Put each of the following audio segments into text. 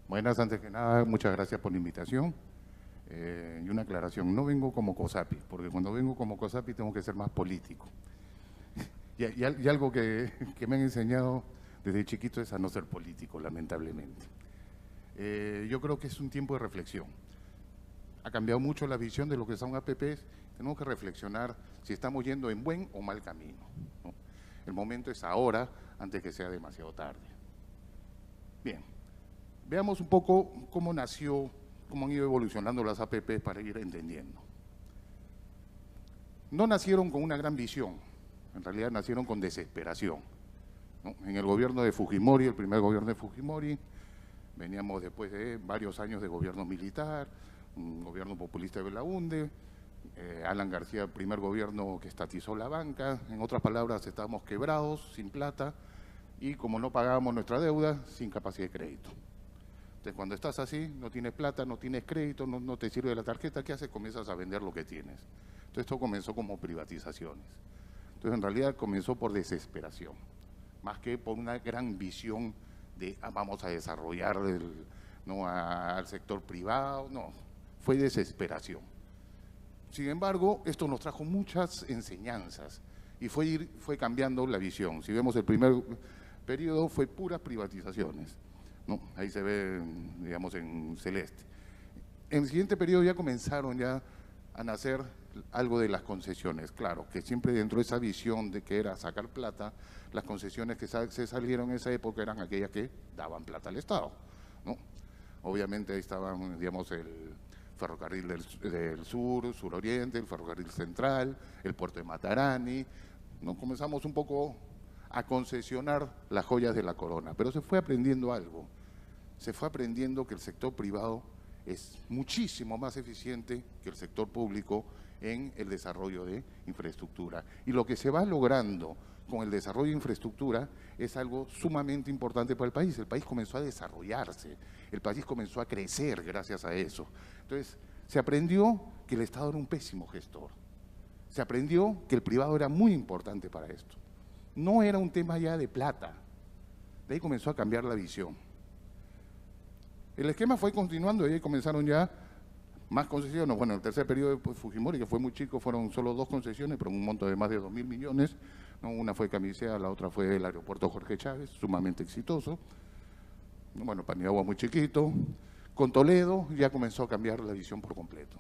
Buenas, antes que nada, muchas gracias por la invitación. Y una aclaración, no vengo como COSAPI, porque cuando vengo como COSAPI tengo que ser más político. Y algo que me han enseñado desde chiquito es a no ser político, lamentablemente. Yo creo que es un tiempo de reflexión. Ha cambiado mucho la visión de lo que son APPs. Tenemos que reflexionar si estamos yendo en buen o mal camino, ¿no? El momento es ahora, antes que sea demasiado tarde. Bien, veamos un poco cómo nació, cómo han ido evolucionando las APPs para ir entendiendo. No nacieron con una gran visión, en realidad nacieron con desesperación, ¿no? En el gobierno de Fujimori, el primer gobierno de Fujimori, veníamos después de varios años de gobierno militar, un gobierno populista de Belaúnde, Alan García, el primer gobierno que estatizó la banca, en otras palabras, estábamos quebrados, sin plata, y como no pagábamos nuestra deuda, sin capacidad de crédito. Entonces, cuando estás así, no tienes plata, no tienes crédito, no te sirve la tarjeta, ¿qué haces? Comienzas a vender lo que tienes. Entonces, esto comenzó como privatizaciones. Entonces, en realidad, comenzó por desesperación, más que por una gran visión de vamos a desarrollar al sector privado, no, fue desesperación. Sin embargo, esto nos trajo muchas enseñanzas y fue cambiando la visión. Si vemos el primer periodo, fue puras privatizaciones, ¿no? Ahí se ve, digamos, en celeste. En el siguiente periodo ya comenzaron a nacer algo de las concesiones. Claro, que siempre dentro de esa visión de que era sacar plata, las concesiones que se salieron en esa época eran aquellas que daban plata al Estado, ¿no? Obviamente ahí estaban, digamos, el ferrocarril del sur, suroriente, el ferrocarril central, el puerto de Matarani. Nos comenzamos un poco a concesionar las joyas de la corona, pero se fue aprendiendo algo. Se fue aprendiendo que el sector privado es muchísimo más eficiente que el sector público en el desarrollo de infraestructura. Y lo que se va logrando con el desarrollo de infraestructura es algo sumamente importante para el país. El país comenzó a desarrollarse, el país comenzó a crecer gracias a eso. Entonces, se aprendió que el Estado era un pésimo gestor. Se aprendió que el privado era muy importante para esto. No era un tema ya de plata. De ahí comenzó a cambiar la visión. El esquema fue continuando y ahí comenzaron ya más concesiones. Bueno, el tercer periodo de Fujimori, que fue muy chico, fueron solo 2 concesiones, pero un monto de más de 2.000 millones. ¿No? Una fue Camisea, la otra fue el aeropuerto Jorge Chávez, sumamente exitoso. Bueno, Paniagua muy chiquito. Con Toledo ya comenzó a cambiar la visión por completo.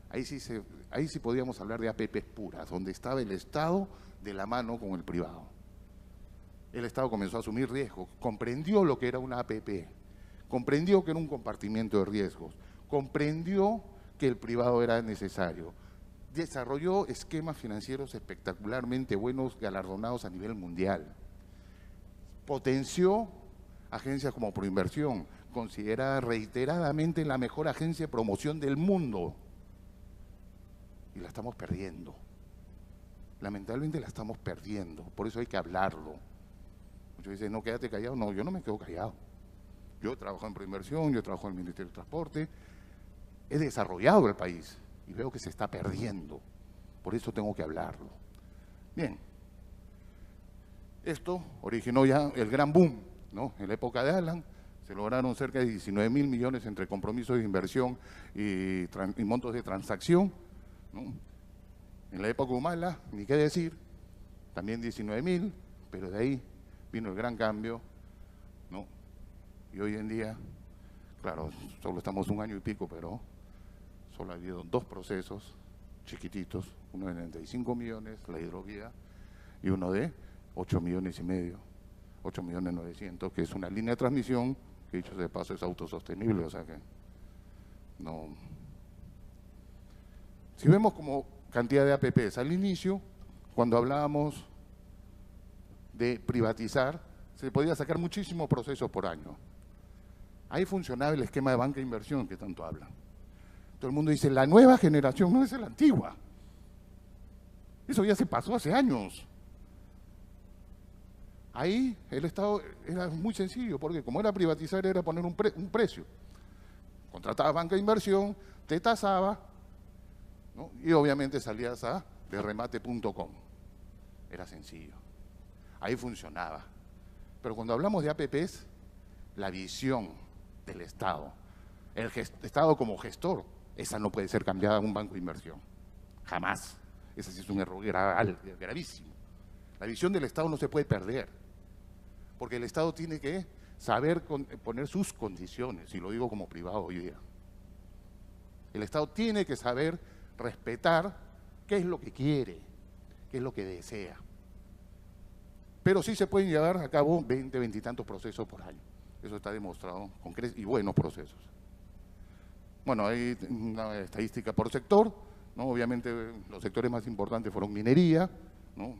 Ahí sí podíamos hablar de APPs puras, donde estaba el Estado de la mano con el privado. El Estado comenzó a asumir riesgos, comprendió lo que era una APP, comprendió que era un compartimiento de riesgos, comprendió que el privado era necesario, desarrolló esquemas financieros espectacularmente buenos, galardonados a nivel mundial, potenció agencias como Proinversión, considerada reiteradamente la mejor agencia de promoción del mundo, y la estamos perdiendo. Lamentablemente la estamos perdiendo, por eso hay que hablarlo. Muchos dicen, no, quédate callado. No, yo no me quedo callado. Yo trabajo en Proinversión, yo trabajo en el Ministerio de Transporte, he desarrollado el país y veo que se está perdiendo. Por eso tengo que hablarlo. Bien, esto originó ya el gran boom, ¿no? En la época de Alan se lograron cerca de 19.000 millones entre compromisos de inversión y montos de transacción, ¿no? En la época Humala, ni qué decir, también 19.000, pero de ahí vino el gran cambio, ¿no? Y hoy en día, claro, solo estamos 1 año y pico, pero solo ha habido 2 procesos chiquititos, uno de 95 millones, la hidrovía, y uno de 8 millones y medio, 8 millones 900, que es una línea de transmisión que, dicho de paso, es autosostenible, o sea que no. Si vemos como cantidad de APPs al inicio, cuando hablábamos de privatizar, se podía sacar muchísimos procesos por año. Ahí funcionaba el esquema de banca de inversión que tanto hablan. Todo el mundo dice, la nueva generación, no es la antigua. Eso ya se pasó hace años. Ahí el Estado era muy sencillo, porque como era privatizar, era poner un precio. Contratabas banca de inversión, te tasaba, ¿no? Y obviamente salías a derremate.com. Era sencillo. Ahí funcionaba. Pero cuando hablamos de APPs, la visión del Estado. El Estado como gestor, esa no puede ser cambiada a un banco de inversión. Jamás. Ese sí es un error gravísimo. La visión del Estado no se puede perder, porque el Estado tiene que saber poner sus condiciones, y lo digo como privado hoy día. El Estado tiene que saber respetar qué es lo que quiere, qué es lo que desea. Pero sí se pueden llevar a cabo 20, 20 y tantos procesos por año. Eso está demostrado con y buenos procesos. Bueno, hay una estadística por sector, ¿no? Obviamente los sectores más importantes fueron minería, ¿no?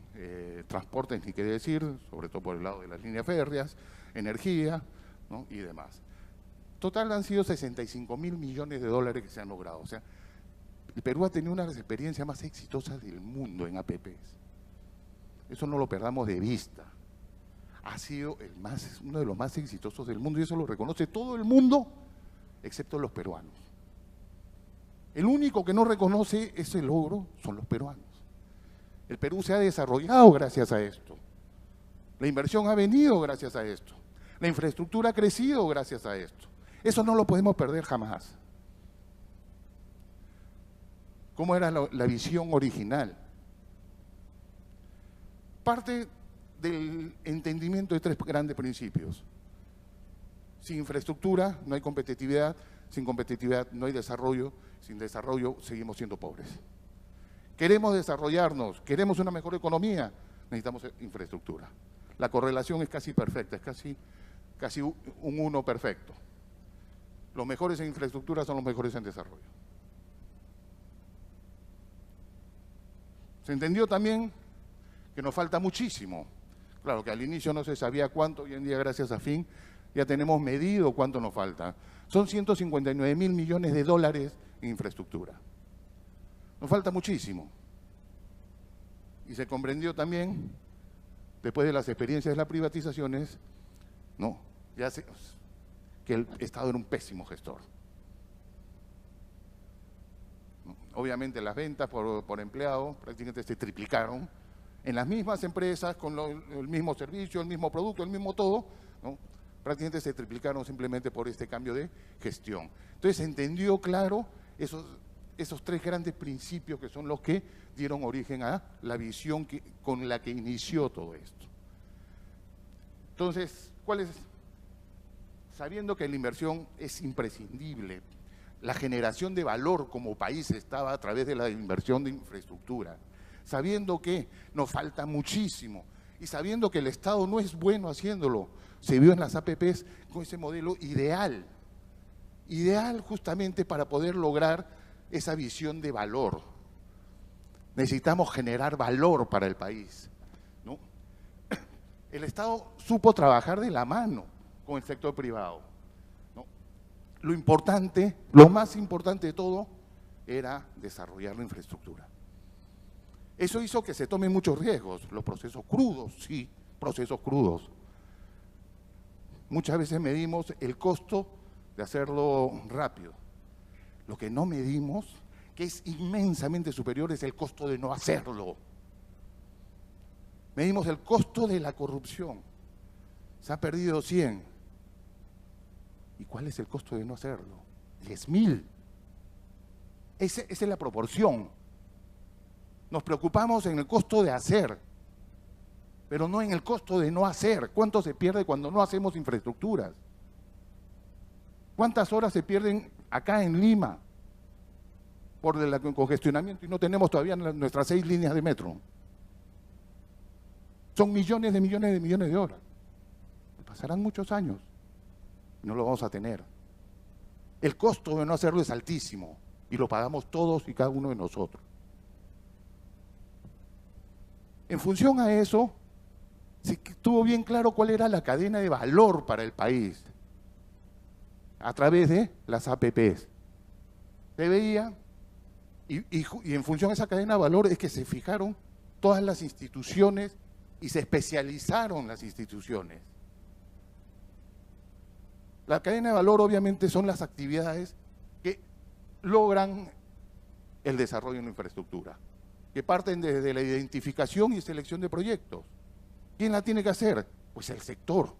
Transportes, ni qué decir, sobre todo por el lado de las líneas férreas, energía, ¿no? Y demás. Total han sido 65.000 millones de dólares que se han logrado. O sea, el Perú ha tenido una de las experiencias más exitosas del mundo en APPs. Eso no lo perdamos de vista. Ha sido uno de los más exitosos del mundo y eso lo reconoce todo el mundo, excepto los peruanos. El único que no reconoce ese logro son los peruanos. El Perú se ha desarrollado gracias a esto. La inversión ha venido gracias a esto. La infraestructura ha crecido gracias a esto. Eso no lo podemos perder jamás. ¿Cómo era la visión original? Parte del entendimiento de tres grandes principios. Sin infraestructura no hay competitividad, sin competitividad no hay desarrollo, sin desarrollo seguimos siendo pobres. Queremos desarrollarnos, queremos una mejor economía, necesitamos infraestructura. La correlación es casi perfecta, es casi un uno perfecto. Los mejores en infraestructura son los mejores en desarrollo. Se entendió también que nos falta muchísimo. Claro que al inicio no se sabía cuánto, hoy en día gracias a FIN ya tenemos medido cuánto nos falta. Son 159.000 millones de dólares en infraestructura. Nos falta muchísimo. Y se comprendió también, después de las experiencias de las privatizaciones, ¿no? Que el Estado era un pésimo gestor. Obviamente las ventas por empleado prácticamente se triplicaron en las mismas empresas, con el mismo servicio, el mismo producto, el mismo todo, ¿no? Prácticamente se triplicaron simplemente por este cambio de gestión. Entonces se entendió claro esos tres grandes principios que son los que dieron origen a la visión con la que inició todo esto. Entonces, sabiendo que la inversión es imprescindible, la generación de valor como país estaba a través de la inversión de infraestructura, sabiendo que nos falta muchísimo y sabiendo que el Estado no es bueno haciéndolo, se vio en las APPs con ese modelo ideal justamente para poder lograr esa visión de valor. Necesitamos generar valor para el país, ¿no? El Estado supo trabajar de la mano con el sector privado, ¿no? Lo más importante de todo era desarrollar la infraestructura. Eso hizo que se tomen muchos riesgos, los procesos crudos, sí, procesos crudos. Muchas veces medimos el costo de hacerlo rápido. Lo que no medimos, que es inmensamente superior, es el costo de no hacerlo. Medimos el costo de la corrupción. Se ha perdido 100. ¿Y cuál es el costo de no hacerlo? 10.000. Esa es la proporción. Nos preocupamos en el costo de hacer, pero no en el costo de no hacer. ¿Cuánto se pierde cuando no hacemos infraestructuras? ¿Cuántas horas se pierden acá en Lima por el congestionamiento y no tenemos todavía nuestras 6 líneas de metro? Son millones de horas. Pasarán muchos años y no lo vamos a tener. El costo de no hacerlo es altísimo y lo pagamos todos y cada uno de nosotros. En función a eso, se tuvo bien claro cuál era la cadena de valor para el país a través de las APPs. Se veía, y en función a esa cadena de valor es que se fijaron todas las instituciones y se especializaron las instituciones. La cadena de valor obviamente son las actividades que logran el desarrollo en la infraestructura, que parten desde la identificación y selección de proyectos. ¿Quién la tiene que hacer? Pues el sector.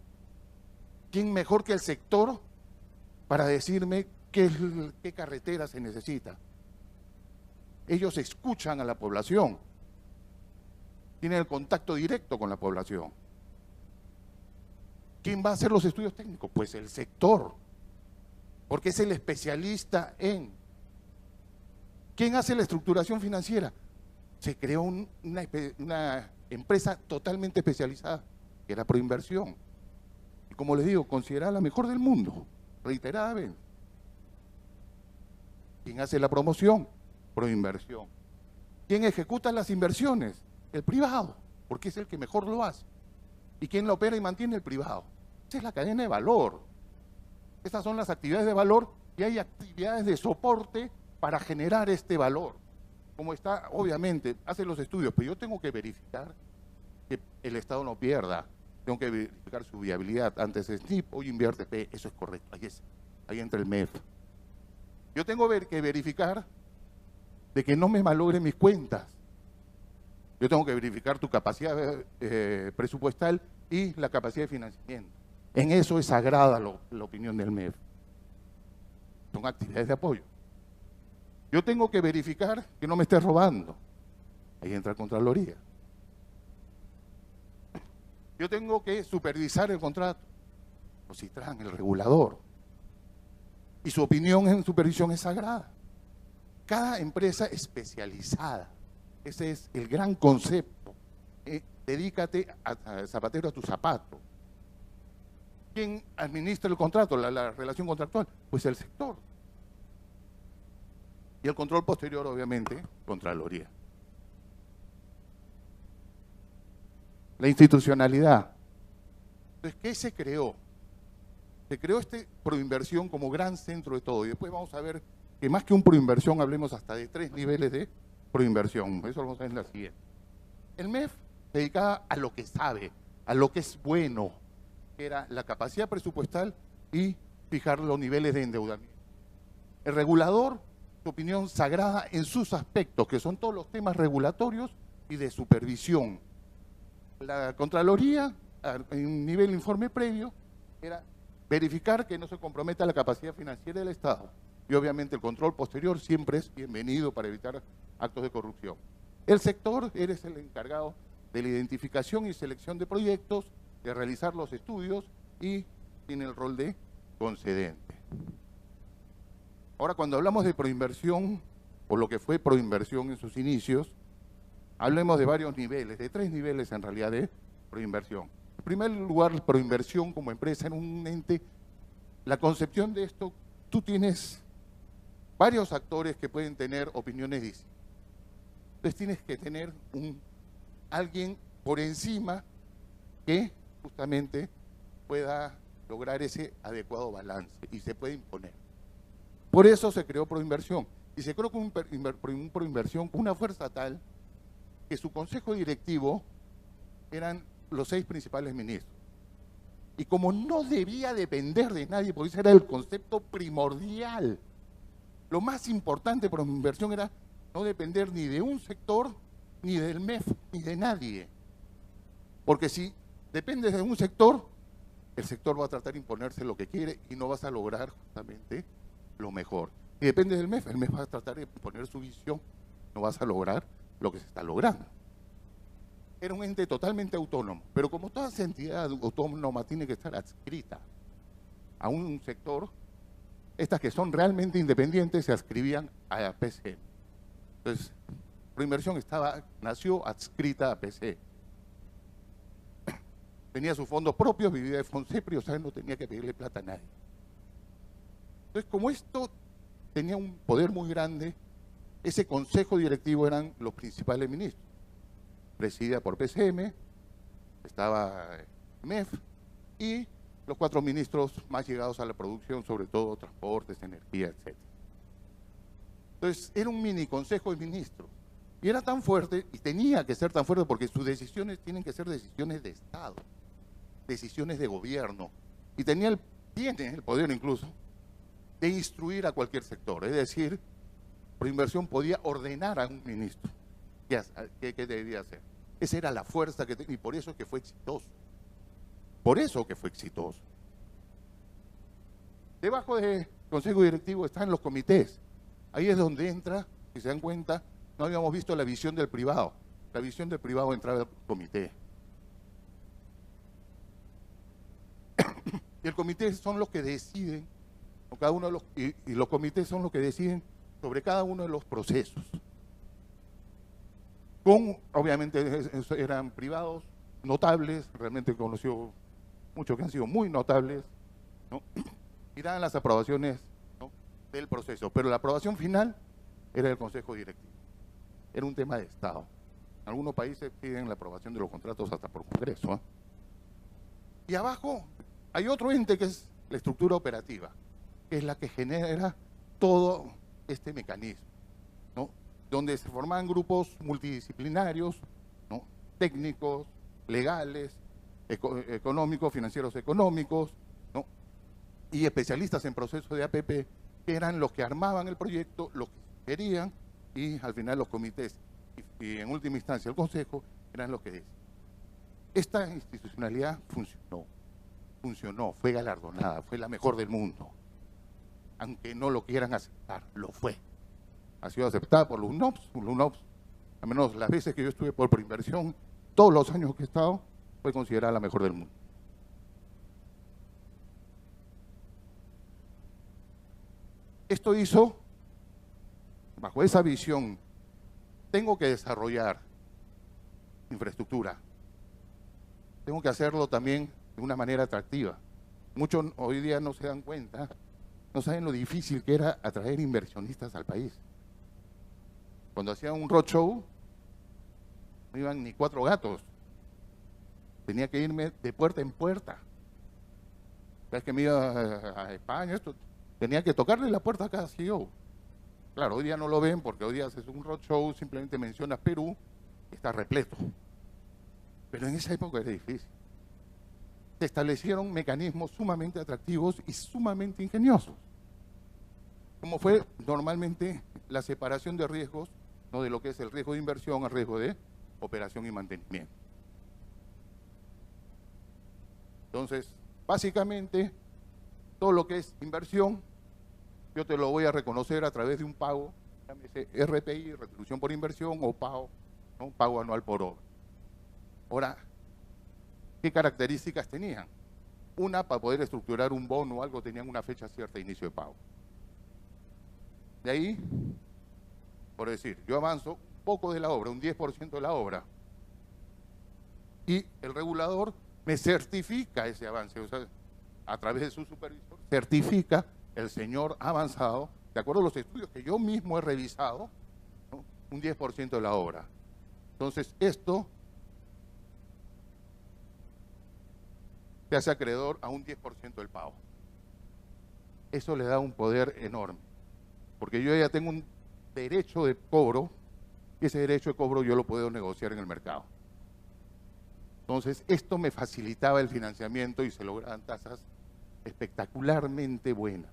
¿Quién mejor que el sector para decirme qué carretera se necesita. Ellos escuchan a la población, tienen el contacto directo con la población. ¿Quién va a hacer los estudios técnicos? Pues el sector, porque es el especialista en. ¿Quién hace la estructuración financiera? Se creó una empresa totalmente especializada, que era Proinversión. Y como les digo, considerada la mejor del mundo, reiteradamente. ¿Quién hace la promoción? Proinversión. ¿Quién ejecuta las inversiones? El privado, porque es el que mejor lo hace. ¿Y quién la opera y mantiene? El privado. Esa es la cadena de valor. Estas son las actividades de valor y hay actividades de soporte para generar este valor. Como está, obviamente, hace los estudios, pero yo tengo que verificar que el Estado no pierda. Tengo que verificar su viabilidad. Antes es SNIP, hoy invierte P, eso es correcto. Ahí entra el MEF. Yo tengo que verificar de que no me malogren mis cuentas. Yo tengo que verificar tu capacidad presupuestal y la capacidad de financiamiento. En eso es sagrada la opinión del MEF. Son actividades de apoyo. Yo tengo que verificar que no me estés robando. Ahí entra Contraloría. Yo tengo que supervisar el contrato. O Citran, el regulador. Y su opinión en supervisión es sagrada. Cada empresa especializada. Ese es el gran concepto. Dedícate, zapatero, a tu zapato. ¿Quién administra el contrato, la relación contractual? Pues el sector. Y el control posterior, obviamente, Contraloría. La institucionalidad. Entonces, ¿qué se creó? Se creó Proinversión como gran centro de todo. Y después vamos a ver que más que un Proinversión, hablemos hasta de 3 niveles de Proinversión. Eso lo vamos a ver en la siguiente. El MEF se dedicaba a lo que sabe, a lo que es bueno, que era la capacidad presupuestal y fijar los niveles de endeudamiento. El regulador, su opinión sagrada en sus aspectos, que son todos los temas regulatorios y de supervisión. La Contraloría, en un nivel de informe previo, era verificar que no se comprometa la capacidad financiera del Estado. Y obviamente el control posterior siempre es bienvenido para evitar actos de corrupción. El sector, eres el encargado de la identificación y selección de proyectos, de realizar los estudios y tiene el rol de concedente. Ahora, cuando hablamos de Proinversión, o lo que fue Proinversión en sus inicios, hablemos de varios niveles, de 3 niveles en realidad de Proinversión. En primer lugar, Proinversión como empresa en un ente, la concepción de esto, tú tienes varios actores que pueden tener opiniones distintas. Entonces tienes que tener alguien por encima que justamente pueda lograr ese adecuado balance y se puede imponer. Por eso se creó Proinversión. Y se creó con Proinversión con una fuerza tal que su consejo directivo eran los 6 principales ministros. Y como no debía depender de nadie, porque ese era el concepto primordial, lo más importante por Proinversión era no depender ni de un sector, ni del MEF, ni de nadie. Porque si dependes de un sector, el sector va a tratar de imponerse lo que quiere y no vas a lograr justamente lo mejor. Si dependes del MEF, el MEF va a tratar de imponer su visión, no vas a lograr lo que se está logrando. Era un ente totalmente autónomo, pero como toda entidad autónoma tiene que estar adscrita a un sector, estas que son realmente independientes se adscribían a PCE. Entonces, Proinversión nació adscrita a PCE. Tenía sus fondos propios, vivía de Fonsepri, o sea, no tenía que pedirle plata a nadie. Entonces, como esto tenía un poder muy grande, ese consejo directivo eran los principales ministros. Presidida por PCM, estaba MEF y los 4 ministros más llegados a la producción, sobre todo transportes, energía, etc. Entonces, era un mini consejo de ministros. Y era tan fuerte, y tenía que ser tan fuerte, porque sus decisiones tienen que ser decisiones de Estado, decisiones de gobierno. Y tiene el poder incluso de instruir a cualquier sector. Es decir, Proinversión podía ordenar a un ministro qué debía hacer. Esa era la fuerza que tenía, y por eso que fue exitoso. Por eso que fue exitoso. Debajo del consejo directivo están los comités. Ahí es donde entra, si se dan cuenta, no habíamos visto la visión del privado. La visión del privado entraba al comité. Y el comité son los que deciden, o cada uno de los, y los comités son los que deciden sobre cada uno de los procesos. Obviamente eran privados, notables, realmente conoció muchos que han sido muy notables, ¿no? Y daban las aprobaciones, ¿no?, del proceso, pero la aprobación final era del consejo directivo. Era un tema de Estado. En algunos países piden la aprobación de los contratos hasta por Congreso, ¿eh? Y abajo hay otro ente que es la estructura operativa, que es la que genera todo este mecanismo, ¿no?, donde se forman grupos multidisciplinarios, ¿no?, técnicos, legales, económicos, financieros económicos, ¿no?, y especialistas en procesos de APP, que eran los que armaban el proyecto, los que querían, y al final los comités, y en última instancia el consejo, eran los que decían. Esta institucionalidad funcionó, fue galardonada, fue la mejor del mundo. Aunque no lo quieran aceptar, lo fue. Ha sido aceptada por los UNOPS, al menos las veces que yo estuve por inversión, todos los años que he estado, fue considerada la mejor del mundo. Esto hizo, bajo esa visión, tengo que desarrollar infraestructura. Tengo que hacerlo también de una manera atractiva. Muchos hoy día no se dan cuenta, no saben lo difícil que era atraer inversionistas al país. Cuando hacían un roadshow, no iban ni 4 gatos. Tenía que irme de puerta en puerta. Cada vez que me iba a España, tenía que tocarle la puerta a cada CEO. Claro, hoy día no lo ven porque hoy día haces un roadshow, simplemente mencionas Perú, está repleto. Pero en esa época era difícil. Se establecieron mecanismos sumamente atractivos y sumamente ingeniosos, como fue normalmente la separación de riesgos, no de lo que es el riesgo de inversión al riesgo de operación y mantenimiento. Entonces, básicamente, todo lo que es inversión, yo te lo voy a reconocer a través de un pago, llámese RPI, retribución por inversión, o pago, ¿no?, pago anual por obra. Ahora, ¿qué características tenían? Una, para poder estructurar un bono o algo, tenían una fecha cierta de inicio de pago. De ahí, por decir, yo avanzo un poco de la obra, un 10% de la obra, y el regulador me certifica ese avance, o sea, a través de su supervisor, certifica el señor avanzado, de acuerdo a los estudios que yo mismo he revisado, ¿no?, un 10% de la obra. Entonces, esto se hace acreedor a un 10% del pago. Eso le da un poder enorme, porque yo ya tengo un derecho de cobro, y ese derecho de cobro yo lo puedo negociar en el mercado. Entonces, esto me facilitaba el financiamiento y se lograban tasas espectacularmente buenas.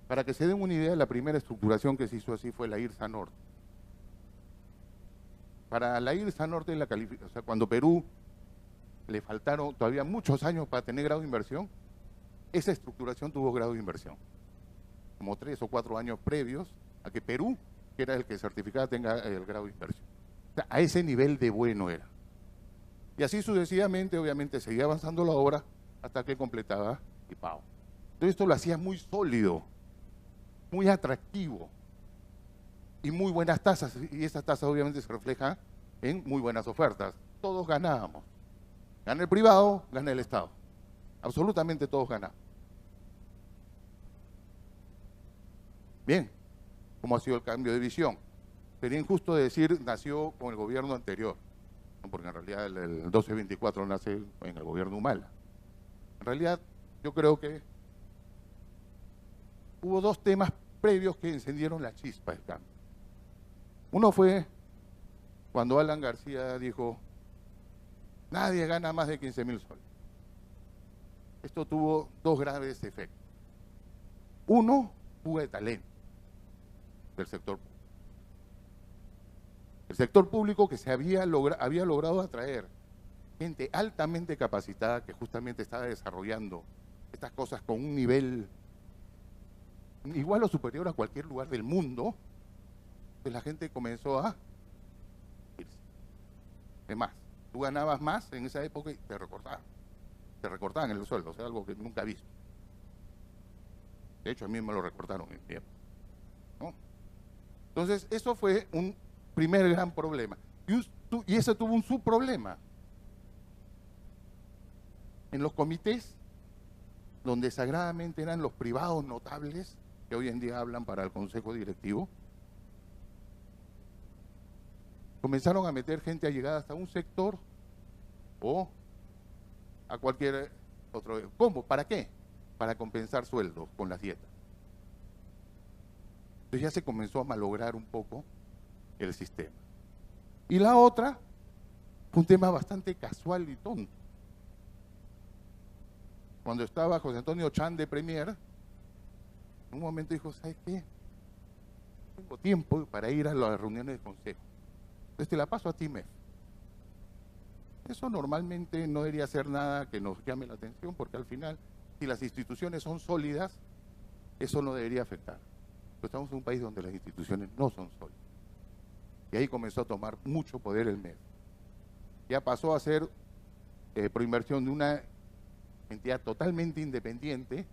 Para que se den una idea, la primera estructuración que se hizo así fue la IRSA Norte. Para la IRSA Norte, o sea, cuando Perú le faltaron todavía muchos años para tener grado de inversión, esa estructuración tuvo grado de inversión, como 3 o 4 años previos a que Perú, que era el que certificaba, tenga el grado de inversión. O sea, a ese nivel de bueno era. Y así sucesivamente, obviamente, seguía avanzando la obra hasta que completaba el pago. Entonces esto lo hacía muy sólido, muy atractivo y muy buenas tasas. Y esas tasas obviamente se reflejan en muy buenas ofertas. Todos ganábamos. Gana el privado, gana el Estado. Absolutamente todos ganamos. Bien, ¿cómo ha sido el cambio de visión? Sería injusto decir nació con el gobierno anterior, porque en realidad el 1224 nace en el gobierno Humala. En realidad, yo creo que hubo 2 temas previos que encendieron la chispa del cambio. Uno fue cuando Alan García dijo: nadie gana más de 15.000 soles. Esto tuvo 2 graves efectos. Uno, fuga de talento del sector público. El sector público que se había logrado atraer gente altamente capacitada que justamente estaba desarrollando estas cosas con un nivel igual o superior a cualquier lugar del mundo, pues la gente comenzó a irse. Es más, tú ganabas más en esa época y te recortaban el sueldo, o sea, algo que nunca he visto. De hecho, a mí me lo recortaron en tiempo, ¿no? Entonces, eso fue un primer gran problema. Y ese tuvo un subproblema. En los comités, donde sagradamente eran los privados notables, que hoy en día hablan para el consejo directivo, comenzaron a meter gente allegada hasta un sector o a cualquier otro. ¿Cómo? ¿Para qué? Para compensar sueldos con las dietas. Entonces ya se comenzó a malograr un poco el sistema. Y la otra fue un tema bastante casual y tonto. Cuando estaba José Antonio Chan de Premier, en un momento dijo, ¿sabes qué? Tengo tiempo para ir a las reuniones de consejo. Entonces te la paso a ti, MEF. Eso normalmente no debería ser nada que nos llame la atención, porque al final, si las instituciones son sólidas, eso no debería afectar. Pero estamos en un país donde las instituciones no son sólidas. Y ahí comenzó a tomar mucho poder el MEF. Ya pasó a ser proinversión de una entidad totalmente independiente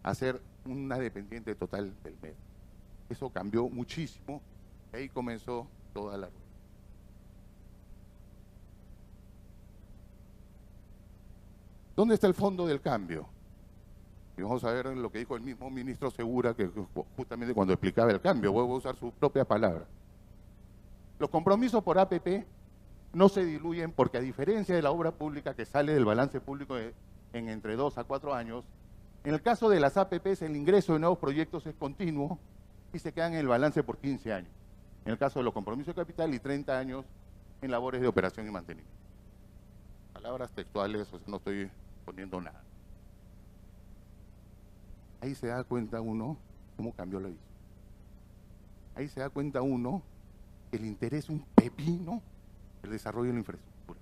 a ser una dependiente total del MEF. Eso cambió muchísimo y ahí comenzó toda la rueda. ¿Dónde está el fondo del cambio? Y vamos a ver lo que dijo el mismo ministro Segura, que justamente cuando explicaba el cambio, voy a usar sus propias palabras. Los compromisos por APP no se diluyen porque, a diferencia de la obra pública que sale del balance público en entre 2 a 4 años, en el caso de las APPs el ingreso de nuevos proyectos es continuo y se quedan en el balance por 15 años. En el caso de los compromisos de capital y 30 años en labores de operación y mantenimiento. Palabras textuales, o sea, no estoy poniendo nada. Ahí se da cuenta uno cómo cambió la visión. Ahí se da cuenta uno que el interés es un pepino el desarrollo de la infraestructura.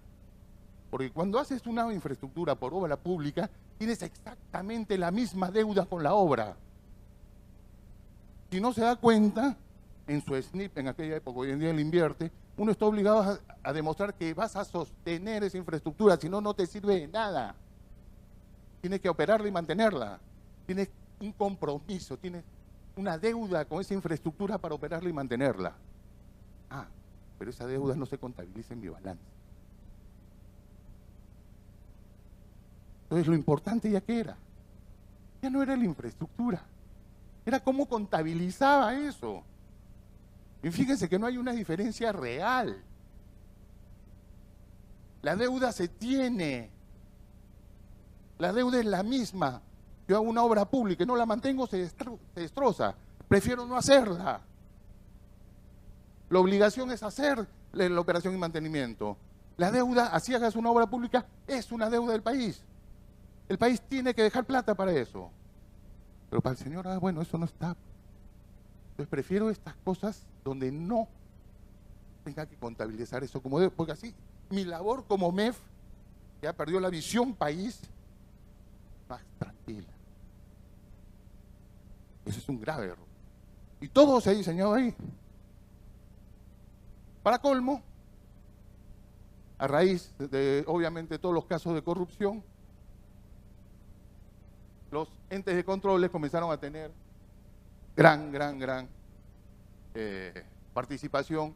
Porque cuando haces una infraestructura por obra pública, tienes exactamente la misma deuda con la obra. Si no se da cuenta, en su SNIP, en aquella época, hoy en día él invierte, uno está obligado a demostrar que vas a sostener esa infraestructura, si no, no te sirve de nada. Tienes que operarla y mantenerla. Tienes un compromiso, tienes una deuda con esa infraestructura para operarla y mantenerla. Ah, pero esa deuda no se contabiliza en mi balance. Entonces lo importante ya que era, ya no era la infraestructura, era cómo contabilizaba eso. Y fíjense que no hay una diferencia real. La deuda se tiene, la deuda es la misma. Yo hago una obra pública y no la mantengo, se destroza. Prefiero no hacerla. La obligación es hacer la operación y mantenimiento. La deuda, así hagas una obra pública, es una deuda del país. El país tiene que dejar plata para eso. Pero para el señor, bueno, eso no está. Entonces prefiero estas cosas donde no tenga que contabilizar eso como debe, porque así mi labor como MEF, ya perdió la visión país, más tranquila. Eso es un grave error. Y todo se ha diseñado ahí. Para colmo, a raíz de, obviamente, todos los casos de corrupción, los entes de control comenzaron a tener gran participación,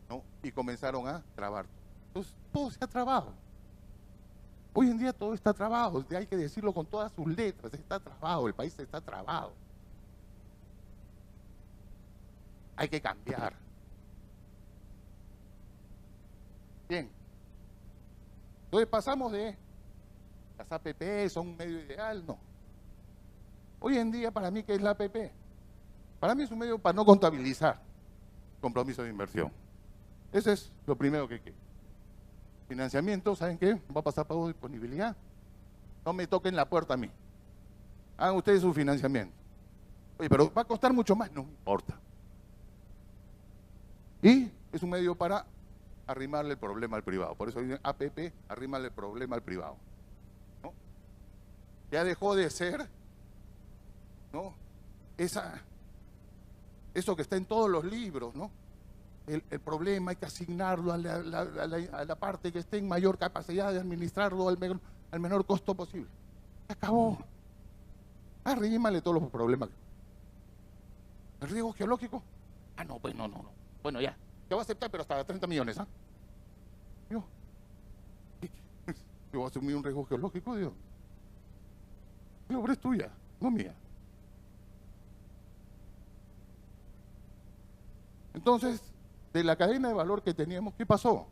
¿no? Y comenzaron a trabar. Entonces, todo se ha trabado. Hoy en día todo está trabado, hay que decirlo con todas sus letras, está trabado, el país está trabado. Hay que cambiar. Bien. Entonces pasamos de las APP son un medio ideal, no. Hoy en día, para mí, ¿qué es la APP? Para mí es un medio para no contabilizar compromiso de inversión. Ese es lo primero que quiero. Financiamiento, ¿saben qué? Va a pasar pago de disponibilidad. No me toquen la puerta a mí. Hagan ustedes su financiamiento. Oye, pero va a costar mucho más, no me importa. Y es un medio para arrimarle el problema al privado. Por eso dicen APP, arrímale el problema al privado, ¿no? Ya dejó de ser, ¿no?, esa eso que está en todos los libros, ¿no? El problema hay que asignarlo a la parte que esté en mayor capacidad de administrarlo al menor costo posible. Se acabó. Arrímale todos los problemas. ¿El riesgo geológico? Ah, no, pues no. Bueno, ya. Te voy a aceptar, pero hasta 30 millones, ¿ah? Yo voy a asumir un riesgo geológico, Dios. La obra es tuya, no mía. Entonces, de la cadena de valor que teníamos, ¿qué pasó?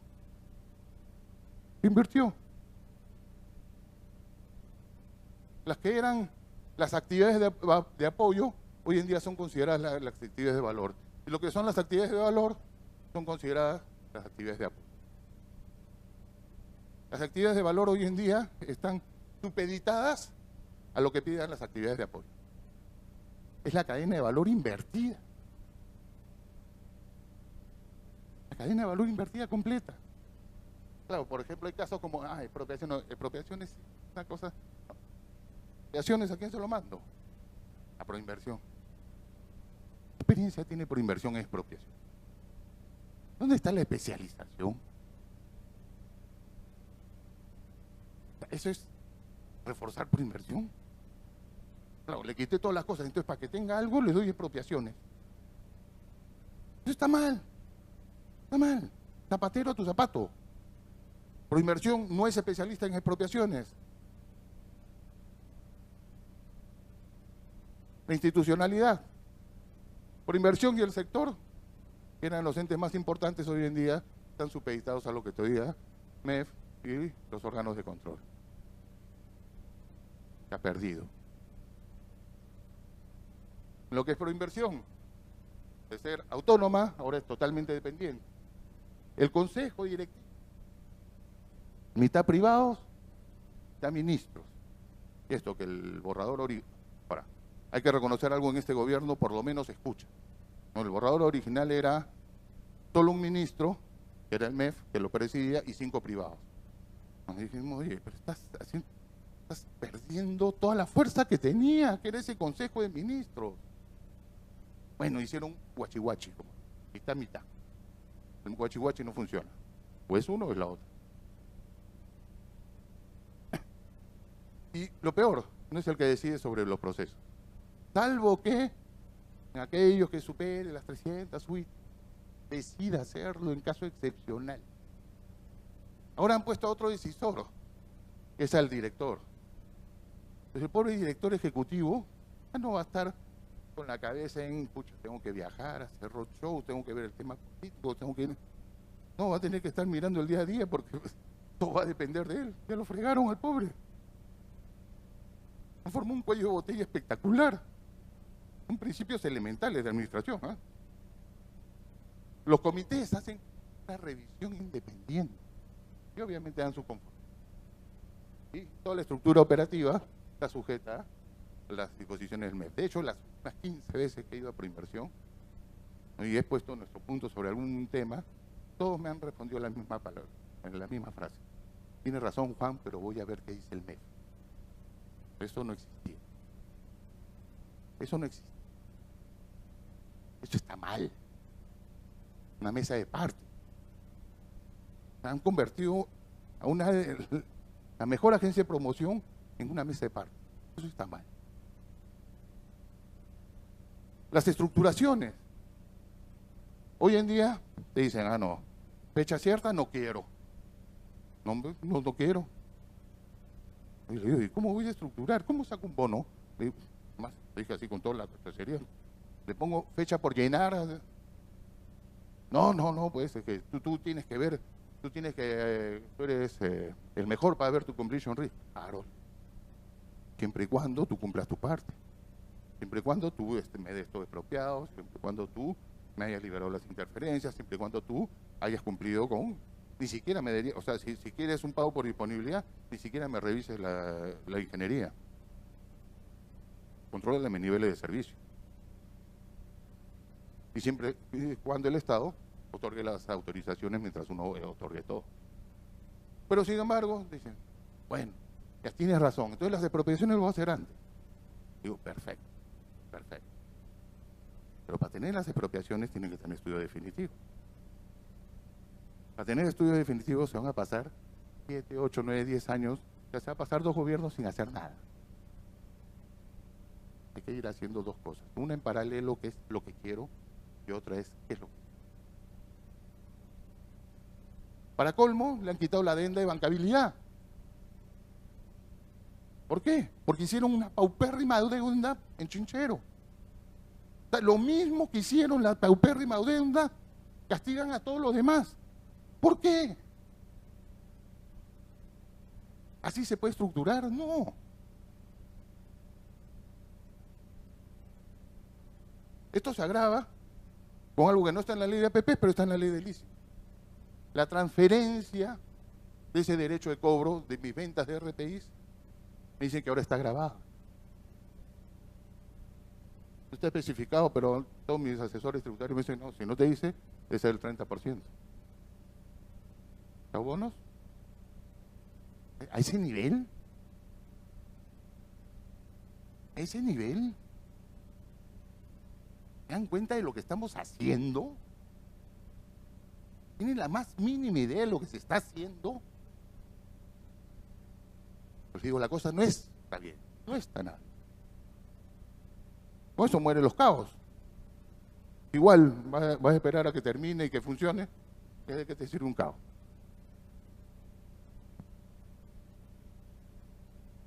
Invirtió. Las que eran las actividades de apoyo, hoy en día son consideradas las actividades de valor. Y lo que son las actividades de valor son consideradas las actividades de apoyo. Las actividades de valor hoy en día están supeditadas a lo que pidan las actividades de apoyo. Es la cadena de valor invertida. La cadena de valor invertida completa. Claro, por ejemplo, hay casos como expropiación. No, expropiación es una cosa. No. Expropiaciones, ¿a quién se lo mando? A Proinversión. ¿Qué experiencia tiene Proinversión en expropiación? ¿Dónde está la especialización? Eso es reforzar Proinversión. Claro, le quité todas las cosas, entonces para que tenga algo le doy expropiaciones. Eso está mal. Está mal. Zapatero a tu zapato. Proinversión no es especialista en expropiaciones. La institucionalidad. Proinversión y el sector, que eran los entes más importantes hoy en día, están supeditados a lo que te diga MEF y los órganos de control. Se ha perdido. Lo que es Proinversión, de ser autónoma, ahora es totalmente dependiente. El consejo directivo, mitad privados, mitad ministros. Y esto que el borrador ahora, hay que reconocer algo en este gobierno, por lo menos escucha. No, el borrador original era solo un ministro, que era el MEF, que lo presidía, y 5 privados. Nos dijimos, oye, pero estás perdiendo toda la fuerza que tenía, que era ese consejo de ministros. Bueno, hicieron guachihuachi, como mitad. El guachihuachi no funciona. O es uno o es la otra. Y lo peor, no es el que decide sobre los procesos. Salvo que en aquellos que superen las 300 suites, decida hacerlo en caso excepcional. Ahora han puesto a otro decisor, que es al director. Entonces el pobre director ejecutivo ya no va a estar con la cabeza en, pucha, tengo que viajar, hacer roadshow, tengo que ver el tema político, tengo que... No, va a tener que estar mirando el día a día porque todo va a depender de él. Ya lo fregaron al pobre. Formó un cuello de botella espectacular. Son principios elementales de administración. Los comités hacen una revisión independiente y obviamente dan su conforme. Y toda la estructura operativa está sujeta a las disposiciones del MEF. De hecho, unas 15 veces que he ido a Proinversión y he puesto nuestro punto sobre algún tema, todos me han respondido la misma palabra, en la misma frase. Tiene razón, Juan, pero voy a ver qué dice el MEF. Eso no existía. Eso no existe. Eso está mal. Una mesa de parte. Han convertido a la mejor agencia de promoción en una mesa de parte. Eso está mal. Las estructuraciones. Hoy en día te dicen, no, fecha cierta no quiero. No quiero. Y le digo, ¿y cómo voy a estructurar? ¿Cómo saco un bono? Le digo, más, dije así con toda la sería. Le pongo fecha por llenar. No, pues es que tú tienes que ver, tú eres el mejor para ver tu completion risk. Claro. Siempre y cuando tú cumplas tu parte. Siempre y cuando tú me des todo expropiado, siempre y cuando tú me hayas liberado las interferencias, siempre y cuando tú hayas cumplido con... Ni siquiera me diría, o sea, si quieres un pago por disponibilidad, ni siquiera me revises la ingeniería. Contrólame mis niveles de servicio. Y siempre cuando el Estado otorgue las autorizaciones mientras uno otorgue todo. Pero sin embargo, dicen, bueno, ya tienes razón, entonces las expropiaciones lo voy a hacer antes. Digo, perfecto. Pero para tener las expropiaciones tienen que tener estudio definitivo. Para tener estudios definitivos se van a pasar 7, 8, 9, 10 años, ya se va a pasar 2 gobiernos sin hacer nada. Hay que ir haciendo 2 cosas. Una en paralelo, que es lo que quiero, y otra es qué es lo que quiero. Para colmo, le han quitado la adenda de bancabilidad. ¿Por qué? Porque hicieron una paupérrima deuda en Chinchero. O sea, lo mismo que hicieron la paupérrima deuda, castigan a todos los demás. ¿Por qué? ¿Así se puede estructurar? No. Esto se agrava con algo que no está en la ley de APP, pero está en la ley de LICI. La transferencia de ese derecho de cobro de mis ventas de RPIs, me dicen que ahora está grabada. No está especificado, pero todos mis asesores tributarios me dicen, no, si no te dice, es el 30%. ¿Los bonos? ¿A ese nivel? ¿A ese nivel? ¿Se dan cuenta de lo que estamos haciendo? ¿Tienen la más mínima idea de lo que se está haciendo? Pues digo, la cosa no está bien, no está nada. Con eso mueren los caos. Igual vas a esperar a que termine y que funcione, ¿de qué te sirve un caos?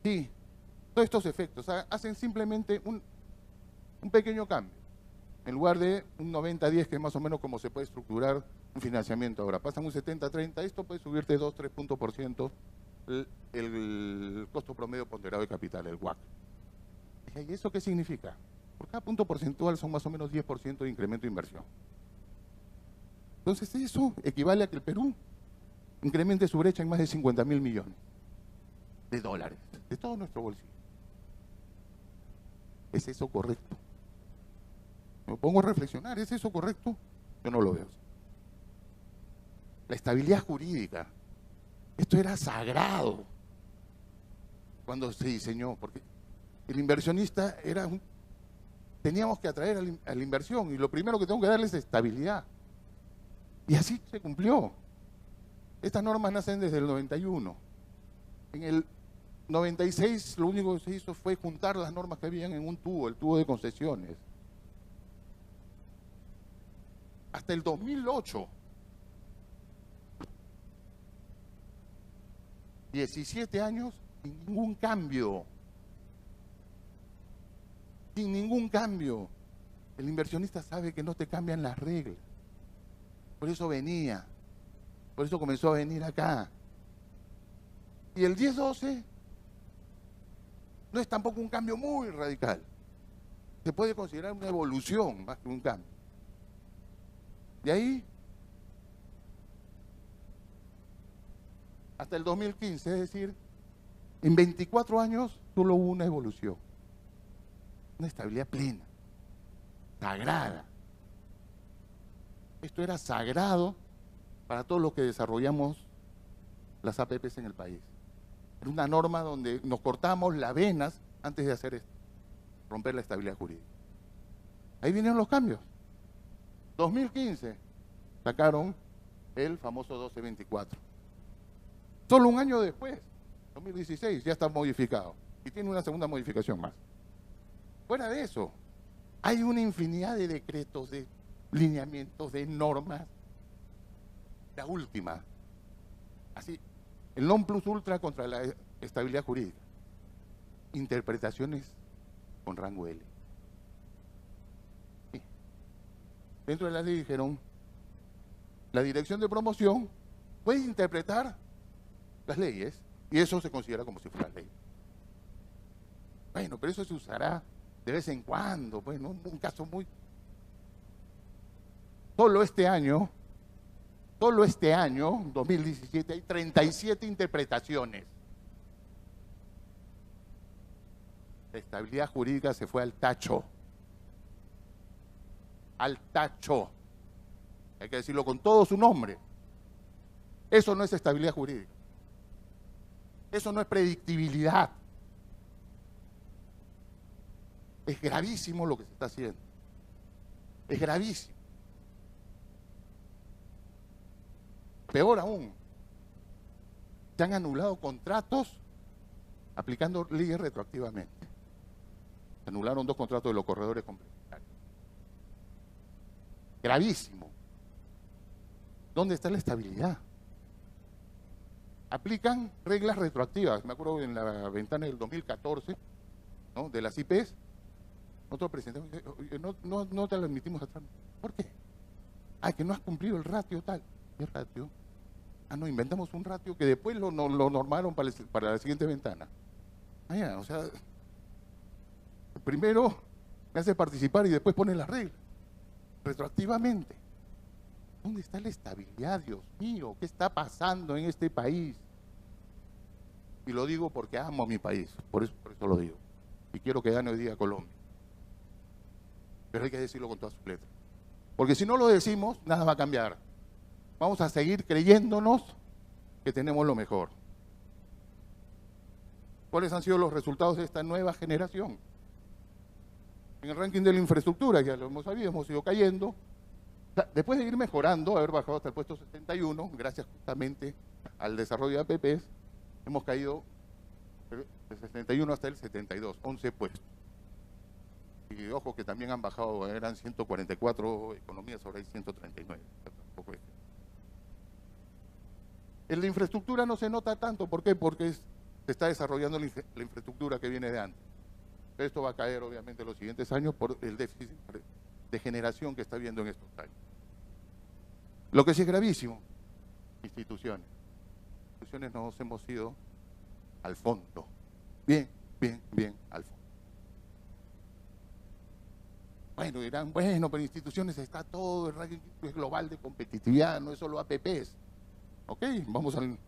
Sí, todos estos efectos hacen simplemente un pequeño cambio. En lugar de un 90-10, que es más o menos como se puede estructurar un financiamiento ahora, pasan un 70-30, esto puede subirte 2-3 puntos por ciento el costo promedio ponderado de capital, el WACC. ¿Y eso qué significa? Por cada punto porcentual son más o menos 10% de incremento de inversión. Entonces eso equivale a que el Perú incremente su brecha en más de 50.000 millones de dólares, de todo nuestro bolsillo. ¿Es eso correcto? Me pongo a reflexionar, ¿es eso correcto? Yo no lo veo. La estabilidad jurídica, esto era sagrado cuando se diseñó, porque el inversionista teníamos que atraer a la inversión y lo primero que tengo que darle es estabilidad. Y así se cumplió. Estas normas nacen desde el 91. En el 96 lo único que se hizo fue juntar las normas que habían en un tubo, el tubo de concesiones. Hasta el 2008, 17 años sin ningún cambio. Sin ningún cambio. El inversionista sabe que no te cambian las reglas. Por eso venía. Por eso comenzó a venir acá. Y el 10-12 no es tampoco un cambio muy radical. Se puede considerar una evolución más que un cambio. De ahí hasta el 2015, es decir, en 24 años solo hubo una evolución. Una estabilidad plena, sagrada. Esto era sagrado para todos los que desarrollamos las APPs en el país. Era una norma donde nos cortamos las venas antes de hacer esto, romper la estabilidad jurídica. Ahí vinieron los cambios. 2015 sacaron el famoso 1224. Solo un año después, 2016, ya está modificado y tiene una segunda modificación más. Fuera de eso, hay una infinidad de decretos, de lineamientos, de normas. La última, así, el non plus ultra contra la estabilidad jurídica. Interpretaciones con rango L. Sí. Dentro de la ley dijeron, la dirección de promoción puede interpretar las leyes y eso se considera como si fuera ley. Bueno, pero eso se usará de vez en cuando, pues, ¿no? Un caso muy... Solo este año, 2017, hay 37 interpretaciones. La estabilidad jurídica se fue al tacho. Al tacho. Hay que decirlo con todo su nombre. Eso no es estabilidad jurídica. Eso no es predictibilidad. Es gravísimo lo que se está haciendo. Es gravísimo. Peor aún, se han anulado contratos aplicando leyes retroactivamente. Se anularon 2 contratos de los corredores complementarios. Gravísimo. ¿Dónde está la estabilidad? Aplican reglas retroactivas. Me acuerdo en la ventana del 2014, ¿no?, de las IPs, nosotros presentamos, no te lo admitimos atrás. ¿Por qué? Ah, que no has cumplido el ratio tal. ¿Qué ratio? Ah, no, inventamos un ratio que después lo normaron para la siguiente ventana. Ah, ya, o sea, primero me hace participar y después pone las reglas, retroactivamente. ¿Dónde está la estabilidad, Dios mío? ¿Qué está pasando en este país? Y lo digo porque amo a mi país, por eso lo digo. Y quiero que gane hoy día Colombia. Pero hay que decirlo con todas sus letras. Porque si no lo decimos, nada va a cambiar. Vamos a seguir creyéndonos que tenemos lo mejor. ¿Cuáles han sido los resultados de esta nueva generación? En el ranking de la infraestructura, ya lo hemos sabido, hemos ido cayendo. Después de ir mejorando, haber bajado hasta el puesto 71, gracias justamente al desarrollo de APPs, hemos caído del 61 hasta el 72, 11 puestos. Y ojo que también han bajado, eran 144 economías, ahora hay 139. Tampoco es. En la infraestructura no se nota tanto, ¿por qué? Porque se está desarrollando la infraestructura que viene de antes. Esto va a caer obviamente en los siguientes años por el déficit de generación que está habiendo en estos años. Lo que sí es gravísimo, instituciones. Instituciones nos hemos ido al fondo. Bien al fondo. Bueno, dirán, bueno, pero instituciones está todo, el ranking global de competitividad, no es solo APPs. Ok, vamos al...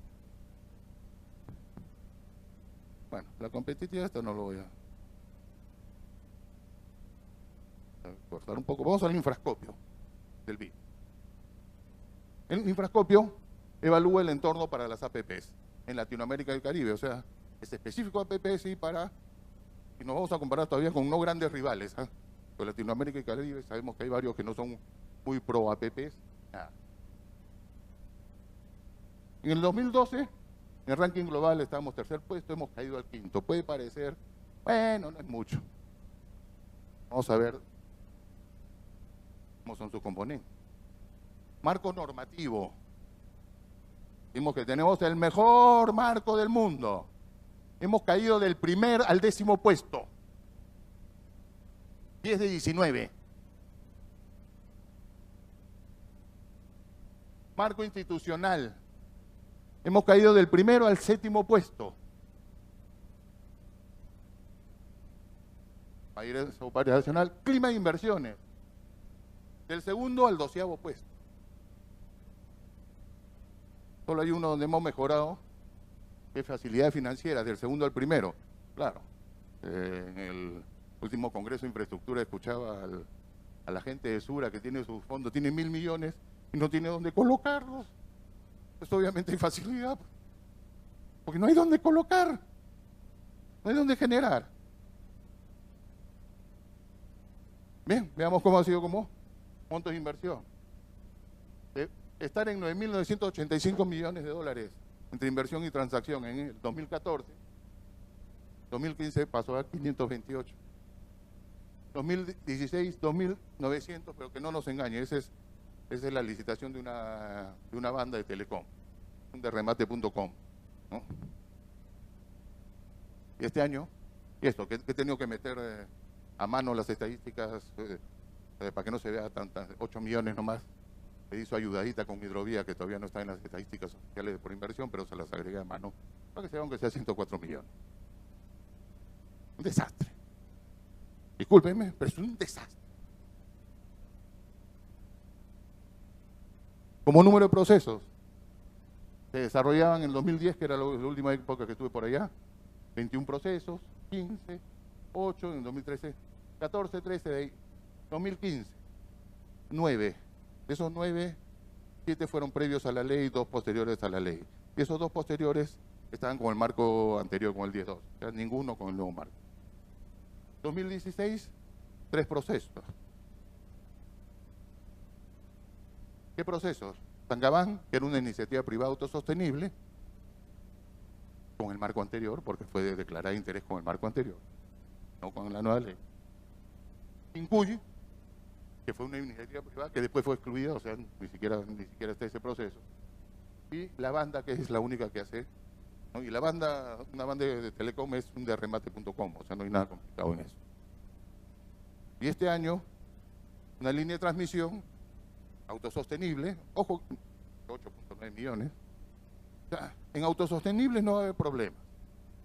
Bueno, la competitividad, esto no lo voy a cortar un poco. Vamos al infrascopio del BID. El infrascopio evalúa el entorno para las APPs en Latinoamérica y el Caribe, o sea, es específico APPs y nos vamos a comparar todavía con no grandes rivales, ¿eh? En Latinoamérica y Caribe sabemos que hay varios que no son muy pro APPs. Nada. En el 2012, en el ranking global estábamos tercer puesto, hemos caído al quinto. Puede parecer, bueno, no es mucho. Vamos a ver cómo son sus componentes. Marco normativo. Vimos que tenemos el mejor marco del mundo. Hemos caído del primer al 10º puesto. 10 de 19. Marco institucional. Hemos caído del 1º al 7º puesto. País operacional. Clima de inversiones. Del 2º al 12º puesto. Solo hay uno donde hemos mejorado, que es facilidades financieras, del 2º al 1º. Claro, en el último Congreso de Infraestructura escuchaba a la gente de Sura que tiene sus fondos, tiene 1.000 millones y no tiene dónde colocarlos. Pues obviamente hay facilidad, porque no hay dónde colocar, no hay dónde generar. Bien, veamos cómo ha sido como montos de inversión. Estar en 9.985 millones de dólares entre inversión y transacción en el 2014, 2015 pasó a 528, 2016 2.900, pero que no nos engañe, esa es la licitación de una banda de telecom, de remate.com, ¿no? Y este año, que he tenido que meter a mano las estadísticas para que no se vea tantas, 8 millones nomás. Se hizo ayudadita con Hidrovía, que todavía no está en las estadísticas oficiales por inversión, pero se las agregué a mano, para que se vean que sea 104 millones. Un desastre. Discúlpenme, pero es un desastre. Como número de procesos, se desarrollaban en el 2010, que era la última época que estuve por allá, 21 procesos, 15, 8, en el 2013, 14, 13, de ahí, 2015, 9. De esos 9, 7 fueron previos a la ley y 2 posteriores a la ley. Y esos 2 posteriores estaban con el marco anterior, con el 10.2. O sea, ninguno con el nuevo marco. 2016, 3 procesos. ¿Qué procesos? Sangabán, que era una iniciativa privada autosostenible, con el marco anterior, porque fue de declarar interés con el marco anterior, no con la nueva ley. Incuyi, que fue una iniciativa privada que después fue excluida, o sea, ni siquiera está ese proceso. Y la banda, que es la única que hace, ¿no? Y la banda, una banda de Telecom es un derremate.com, o sea, no hay nada complicado en eso. Y este año, una línea de transmisión autosostenible, ojo, 8.9 millones. O sea, en autosostenible no va a haber problemas.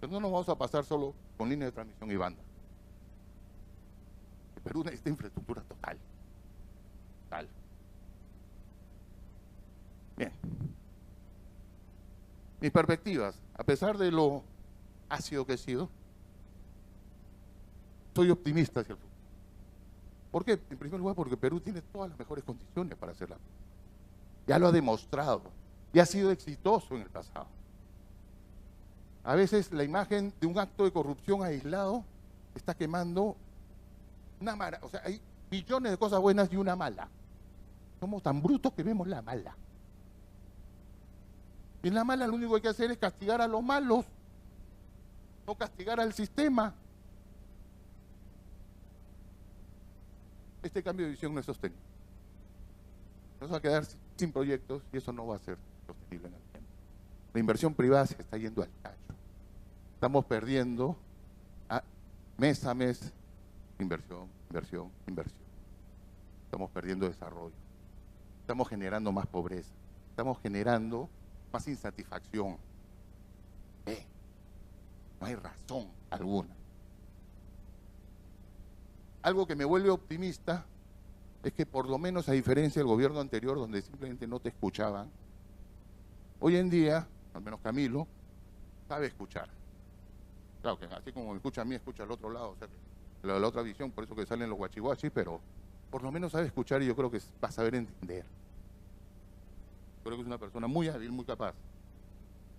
Pero no nos vamos a pasar solo con línea de transmisión y banda. El Perú necesita infraestructura total. Total. Bien. Mis perspectivas, a pesar de lo ácido que he sido, soy optimista hacia el futuro. ¿Por qué? En primer lugar, porque Perú tiene todas las mejores condiciones para hacerla. Ya lo ha demostrado y ha sido exitoso en el pasado. A veces la imagen de un acto de corrupción aislado está quemando una mala. O sea, hay millones de cosas buenas y una mala. Somos tan brutos que vemos la mala. Y en la mala lo único que hay que hacer es castigar a los malos, no castigar al sistema. Este cambio de visión no es sostenible. Nos va a quedar sin proyectos y eso no va a ser sostenible en el tiempo. La inversión privada se está yendo al cacho. Estamos perdiendo mes a mes inversión. Estamos perdiendo desarrollo. Estamos generando más pobreza. Estamos generando más insatisfacción. No hay razón alguna. Algo que me vuelve optimista es que por lo menos a diferencia del gobierno anterior, donde simplemente no te escuchaban, hoy en día, al menos Camilo, sabe escuchar. Claro que así como me escucha a mí, escucha al otro lado, o sea, la otra visión, por eso que salen los guachihuachis, pero por lo menos sabe escuchar y yo creo que va a saber entender. Creo que es una persona muy hábil, muy capaz.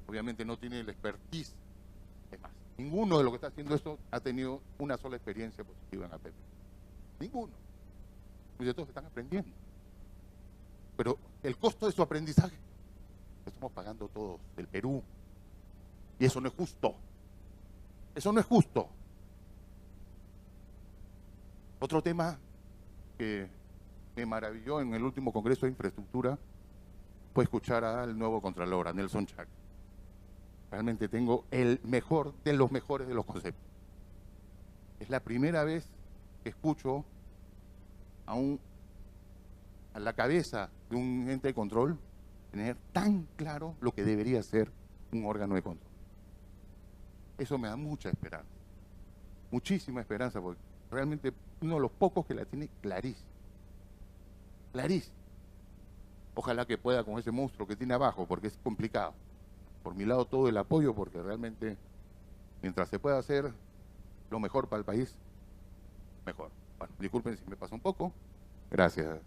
Obviamente no tiene el expertise. Es más, ninguno de los que está haciendo esto ha tenido una sola experiencia positiva en APP. Ninguno. Y de todos están aprendiendo. Pero el costo de su aprendizaje lo estamos pagando todos, del Perú. Y eso no es justo. Eso no es justo. Otro tema que me maravilló en el último Congreso de Infraestructura fue escuchar al nuevo Contralor, a Nelson Chac. Realmente tengo el mejor de los mejores de los conceptos. Es la primera vez que escucho a la cabeza de un ente de control tener tan claro lo que debería ser un órgano de control. Eso me da mucha esperanza, muchísima esperanza, porque realmente uno de los pocos que la tiene clarísima. Clarísima. Ojalá que pueda con ese monstruo que tiene abajo, porque es complicado. Por mi lado todo el apoyo, porque realmente mientras se pueda hacer lo mejor para el país, mejor. Bueno, disculpen si me pasa un poco. Gracias.